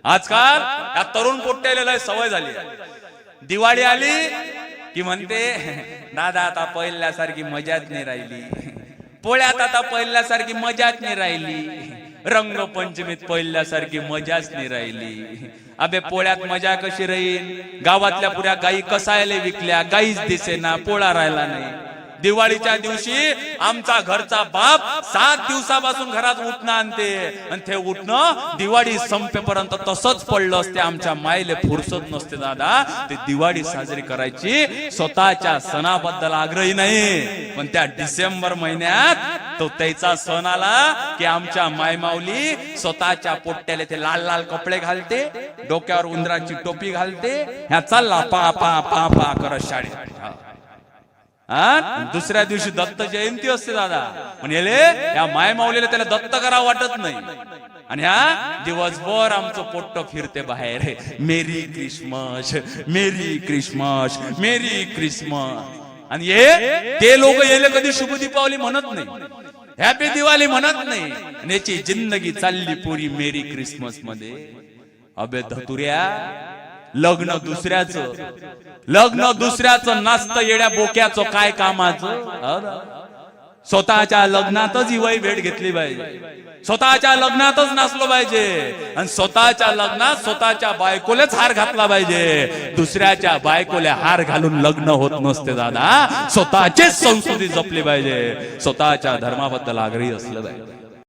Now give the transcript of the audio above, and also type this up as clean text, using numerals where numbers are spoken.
आजकाल या तरुण पोट्याला सवय झाली. दिवाळी आली की म्हणते दादा आता पहिल्यासारखी मजाच नाही राहिली, पोळ्यात आता पहिल्यासारखी मजाच नाही राहिली, रंगपंचमीत पहिल्यासारखी मजाच नाही राहिली. अबे पोळ्यात मजा कशी राहील? गावातल्या पुऱ्या गाई कसायला विकल्या, गाईच दिसेना, पोळा राहिला नाही. दिवाळीच्या दिवशी आमचा घरचा बाप 7 दिवसापासून घरात उठणं आणते आणि ते उठणं दिवाळी संपेपर्यंत तसंच पडलं असते. आमच्या मायले फुरसत नसते दादा ते दिवाळी साजरी करायची. स्वतःच्या सणाबद्दल आग्रही नाही, पण त्या डिसेंबर महिन्यात तो त्याचा सण आला की आमच्या मायमाऊली स्वतःच्या पोट्याला ते लाल लाल कपडे घालते, डोक्यावर उंदराची टोपी घालते, ह्या चालला पा पा पा पा करत शाळेत. दुसऱ्या दिवशी दत्त जयंती असते दादा, म्हणजे या माय माऊलीला त्याला दत्त करावं वाटत नाही. आणि हा दिवसभर आमचं पोट्ट फिरते बाहेर, मेरी क्रिसमस मेरी क्रिसमस मेरी क्रिसमस. आणि ते लोक येले कधी शुभ दीपावली म्हणत नाही, हॅपी दिवाळी म्हणत नाही. आणि याची जिंदगी चालली पुरी मेरी क्रिसमस मध्ये. अबे धतुऱ्या, लग्न दुसऱ्याचं नसतं येड्या बोक्याचं काय कामाचं. स्वतःच्या लग्नातच ही वय भेट घेतली पाहिजे, स्वतःच्या लग्नातच नाचलो पाहिजे, आणि स्वतःच्या लग्नात स्वतःच्या बायकोलेच हार घातला पाहिजे. दुसऱ्याच्या बायकोले हार घालून लग्न होत नसते दादा. स्वतःचीच संस्कृती जपली पाहिजे, स्वतःच्या धर्माबद्दल आग्रही असलं पाहिजे.